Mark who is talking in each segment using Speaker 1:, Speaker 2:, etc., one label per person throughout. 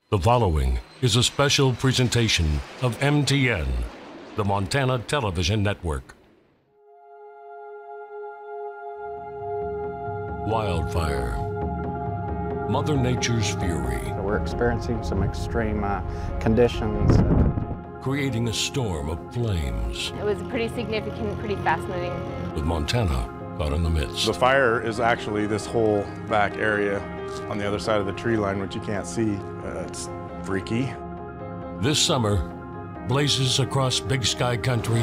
Speaker 1: The following is a special presentation of MTN, the Montana Television Network. Wildfire, Mother Nature's fury.
Speaker 2: We're experiencing some extreme conditions.
Speaker 1: Creating a storm of flames.
Speaker 3: It was pretty significant, pretty fascinating.
Speaker 1: With Montana caught in the midst.
Speaker 4: The fire is actually this whole back area on the other side of the tree line, which you can't see. It's freaky.
Speaker 1: This summer, blazes across Big Sky Country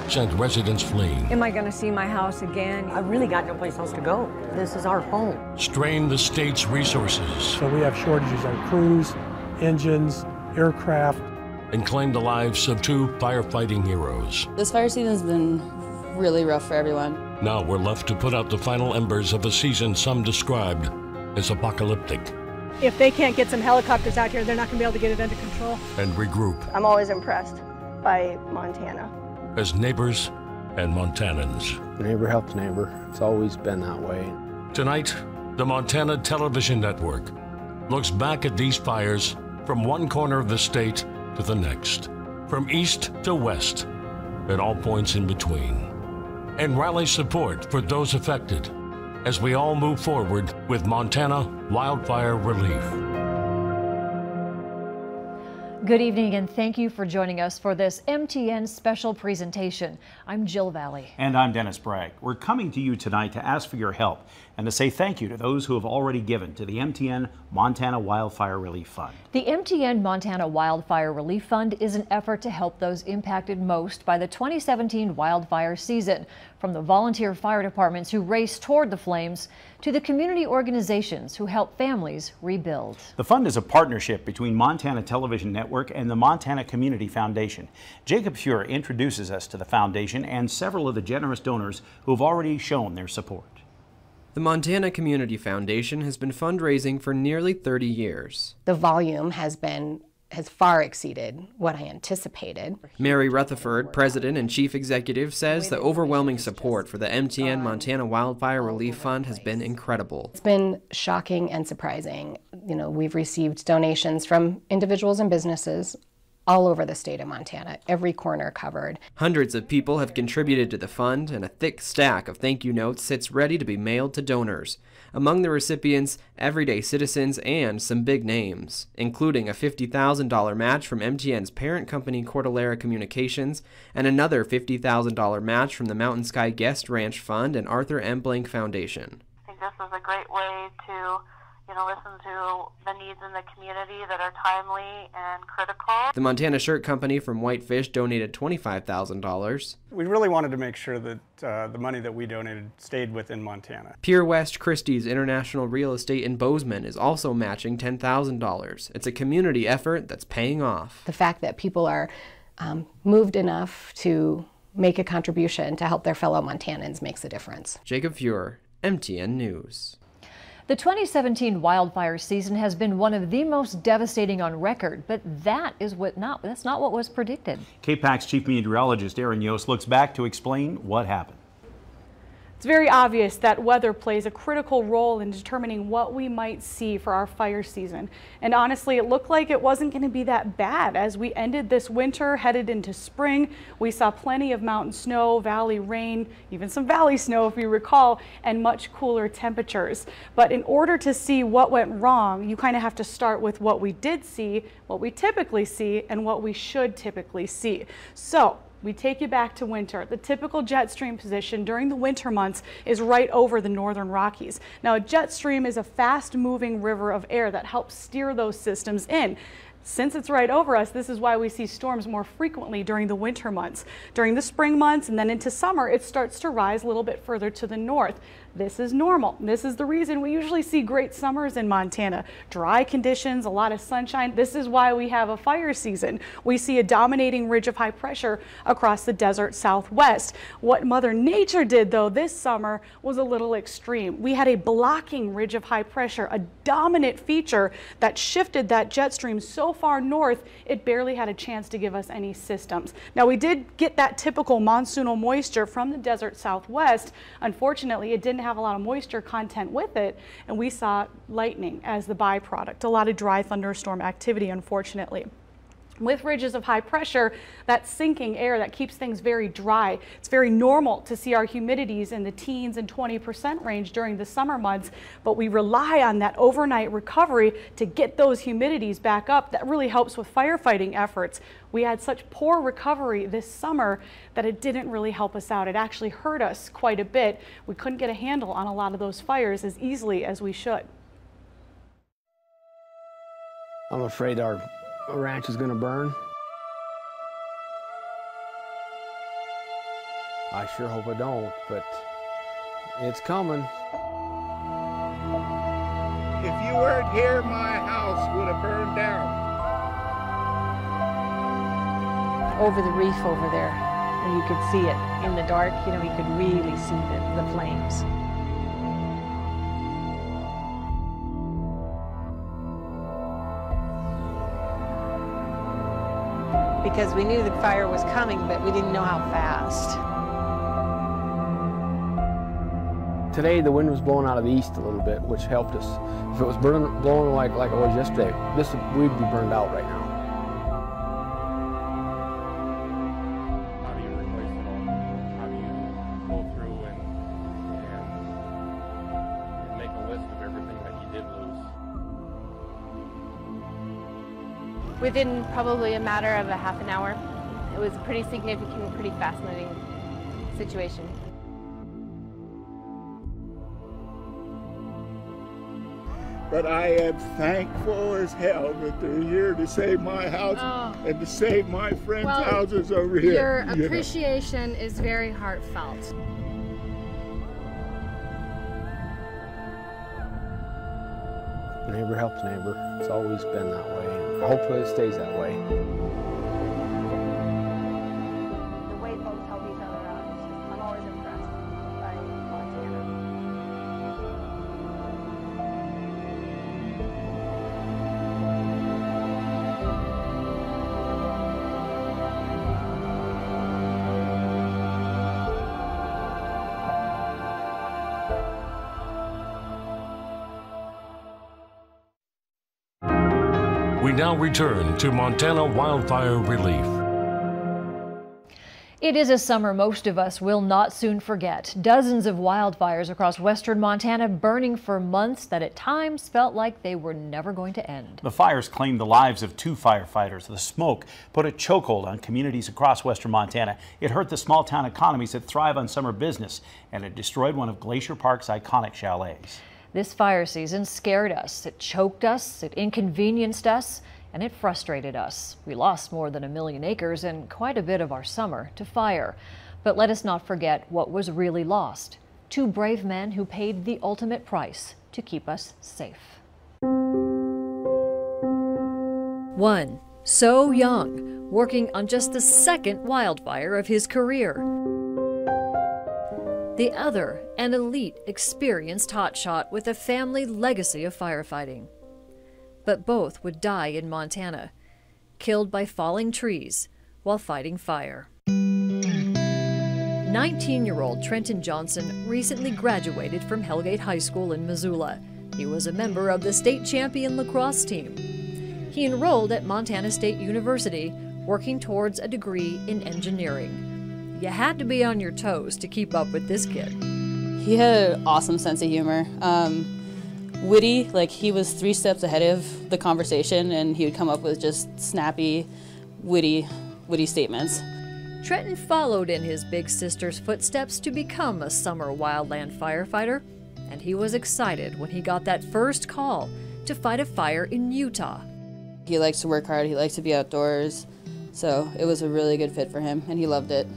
Speaker 1: sent residents fleeing.
Speaker 5: Am I going to see my house again?
Speaker 6: I really got no place else to go. This is our home.
Speaker 1: Strained the state's resources.
Speaker 7: So we have shortages on crews, engines, aircraft.
Speaker 1: And claimed the lives of two firefighting heroes.
Speaker 8: This fire season has been really rough for everyone.
Speaker 1: Now we're left to put out the final embers of a season some described as apocalyptic.
Speaker 9: If they can't get some helicopters out here, they're not going to be able to get it under control.
Speaker 1: And regroup.
Speaker 10: I'm always impressed by Montana.
Speaker 1: As neighbors and Montanans.
Speaker 2: Neighbor helps neighbor. It's always been that way.
Speaker 1: Tonight, the Montana Television Network looks back at these fires from one corner of the state to the next, from east to west, at all points in between, and rally support for those affected as we all move forward with Montana wildfire relief.
Speaker 11: Good evening and thank you for joining us for this MTN special presentation. I'm Jill Valley.
Speaker 12: And I'm Dennis Bragg. We're coming to you tonight to ask for your help and to say thank you to those who have already given to the MTN Montana Wildfire Relief Fund.
Speaker 11: The MTN Montana Wildfire Relief Fund is an effort to help those impacted most by the 2017 wildfire season, from the volunteer fire departments who race toward the flames to the community organizations who help families rebuild.
Speaker 12: The fund is a partnership between Montana Television Network and the Montana Community Foundation. Jacob Fuhr introduces us to the foundation and several of the generous donors who have already shown their support.
Speaker 13: The Montana Community Foundation has been fundraising for nearly 30 years.
Speaker 14: The volume has far exceeded what I anticipated.
Speaker 13: Mary Rutherford, President and Chief Executive, says the overwhelming support for the MTN Montana Wildfire Relief Fund has been incredible.
Speaker 14: It's been shocking and surprising. You know, we've received donations from individuals and businesses all over the state of Montana, every corner covered.
Speaker 13: Hundreds of people have contributed to the fund, and a thick stack of thank you notes sits ready to be mailed to donors. Among the recipients, everyday citizens and some big names, including a $50,000 match from MTN's parent company Cordillera Communications and another $50,000 match from the Mountain Sky Guest Ranch Fund and Arthur M. Blank Foundation.
Speaker 15: I think this is a great way to listen to the needs in the community that are timely and critical.
Speaker 13: The Montana Shirt Company from Whitefish donated $25,000.
Speaker 16: We really wanted to make sure that the money that we donated stayed within Montana.
Speaker 13: Pure West Christie's International Real Estate in Bozeman is also matching $10,000. It's a community effort that's paying off.
Speaker 14: The fact that people are moved enough to make a contribution to help their fellow Montanans makes a difference.
Speaker 13: Jacob Fuhr, MTN News.
Speaker 11: The 2017 wildfire season has been one of the most devastating on record, but that's not what was predicted.
Speaker 12: KPAX Chief Meteorologist Aaron Yost looks back to explain what happened.
Speaker 9: It's very obvious that weather plays a critical role in determining what we might see for our fire season. And honestly, it looked like it wasn't going to be that bad. As we ended this winter, headed into spring, we saw plenty of mountain snow, valley rain, even some valley snow if you recall, and much cooler temperatures. But in order to see what went wrong, you kind of have to start with what we did see, what we typically see, and what we should typically see. So we take you back to winter. The typical jet stream position during the winter months is right over the northern Rockies. Now, a jet stream is a fast-moving river of air that helps steer those systems in. Since it's right over us, this is why we see storms more frequently during the winter months. During the spring months and then into summer, it starts to rise a little bit further to the north. This is normal. This is the reason we usually see great summers in Montana. Dry conditions, a lot of sunshine. This is why we have a fire season. We see a dominating ridge of high pressure across the desert southwest. What Mother Nature did, though, this summer was a little extreme. We had a blocking ridge of high pressure, a dominant feature that shifted that jet stream so far north, it barely had a chance to give us any systems. Now, we did get that typical monsoonal moisture from the desert southwest. Unfortunately, it didn't have a lot of moisture content with it, and we saw lightning as the byproduct. A lot of dry thunderstorm activity, unfortunately. With ridges of high pressure, that sinking air that keeps things very dry. It's very normal to see our humidities in the teens and 20% range during the summer months, but we rely on that overnight recovery to get those humidities back up. That really helps with firefighting efforts. We had such poor recovery this summer that it didn't really help us out. It actually hurt us quite a bit. We couldn't get a handle on a lot of those fires as easily as we should.
Speaker 17: I'm afraid our ranch is going to burn. I sure hope I don't, but it's coming.
Speaker 18: If you weren't here, my house would have burned down.
Speaker 6: Over the reef over there, and you could see it in the dark, you know, you could really see the flames. Because we knew the fire was coming, but we didn't know how fast.
Speaker 17: Today the wind was blowing out of the east a little bit, which helped us. If it was blowing like it was yesterday, we'd be burned out right now.
Speaker 4: How do you replace it all? How do you go through and make a list of everything that you did lose?
Speaker 3: Within probably a matter of a half an hour, it was a pretty significant, pretty fascinating situation.
Speaker 18: But I am thankful as hell that they're here to save my house and to save my friends' houses over here.
Speaker 19: Your appreciation is very heartfelt.
Speaker 17: Neighbor helps neighbor. It's always been that way, and hopefully it stays that way.
Speaker 10: The way folks help each other out, I'm always impressed by Montana.
Speaker 1: We now return to Montana wildfire relief.
Speaker 11: It is a summer most of us will not soon forget. Dozens of wildfires across western Montana burning for months that at times felt like they were never going to end.
Speaker 12: The fires claimed the lives of 2 firefighters. The smoke put a chokehold on communities across western Montana. It hurt the small town economies that thrive on summer business, and it destroyed one of Glacier Park's iconic chalets.
Speaker 11: This fire season scared us, it choked us, it inconvenienced us, and it frustrated us. We lost more than 1 million acres and quite a bit of our summer to fire. But let us not forget what was really lost. 2 brave men who paid the ultimate price to keep us safe. One, so young, working on just the second wildfire of his career. The other, an elite, experienced hotshot with a family legacy of firefighting. But both would die in Montana, killed by falling trees while fighting fire. 19-year-old Trenton Johnson recently graduated from Hellgate High School in Missoula. He was a member of the state champion lacrosse team. He enrolled at Montana State University, working towards a degree in engineering. You had to be on your toes to keep up with this kid.
Speaker 8: He had an awesome sense of humor. Witty, like he was 3 steps ahead of the conversation, and he would come up with just snappy, witty statements.
Speaker 11: Trenton followed in his big sister's footsteps to become a summer wildland firefighter, and he was excited when he got that first call to fight a fire in Utah.
Speaker 8: He likes to work hard, he likes to be outdoors, so it was a really good fit for him, and he loved it.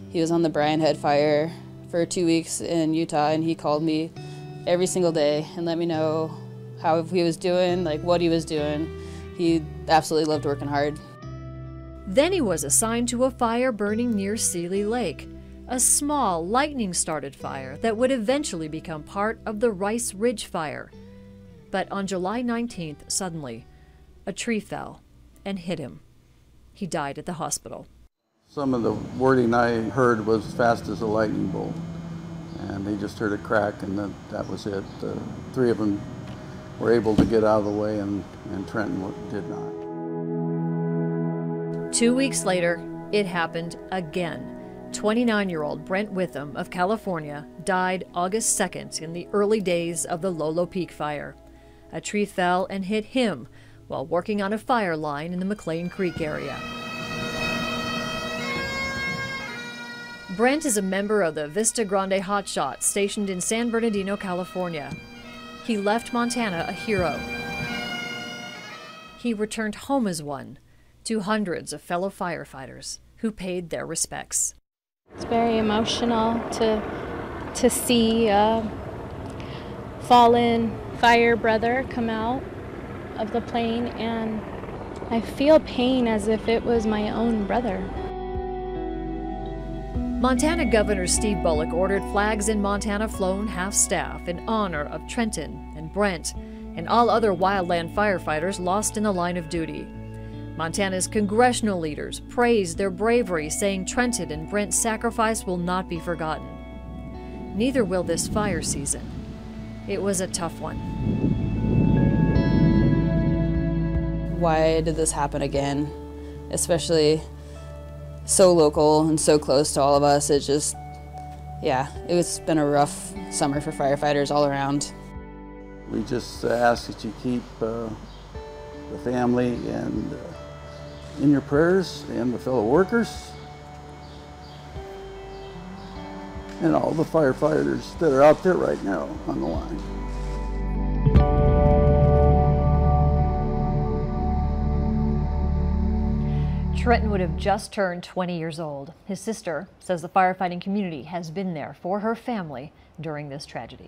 Speaker 8: He was on the Bryan Head Fire for 2 weeks in Utah, and he called me every single day and let me know how he was doing, like what he was doing. He absolutely loved working hard.
Speaker 11: Then he was assigned to a fire burning near Seeley Lake, a small lightning-started fire that would eventually become part of the Rice Ridge Fire. But on July 19th, suddenly, a tree fell and hit him. He died at the hospital.
Speaker 20: Some of the wording I heard was fast as a lightning bolt, and they just heard a crack, and that was it. The three of them were able to get out of the way, and Trenton did not.
Speaker 11: 2 weeks later, it happened again. 29-year-old Brent Witham of California died August 2nd in the early days of the Lolo Peak fire. A tree fell and hit him while working on a fire line in the McLean Creek area. Brent is a member of the Vista Grande Hotshots stationed in San Bernardino, California. He left Montana a hero. He returned home as one to hundreds of fellow firefighters who paid their respects.
Speaker 3: It's very emotional to see a fallen fire brother come out of the plane, and I feel pain as if it was my own brother.
Speaker 11: Montana Governor Steve Bullock ordered flags in Montana flown half-staff in honor of Trenton and Brent and all other wildland firefighters lost in the line of duty. Montana's congressional leaders praised their bravery, saying Trenton and Brent's sacrifice will not be forgotten. Neither will this fire season. It was a tough one.
Speaker 8: Why did this happen again? Especially so local and so close to all of us. It just, yeah, it's been a rough summer for firefighters all around.
Speaker 20: We just ask that you keep the family and in your prayers, and the fellow workers, and all the firefighters that are out there right now on the line.
Speaker 11: Trenton would have just turned 20 years old. His sister says the firefighting community has been there for her family during this tragedy.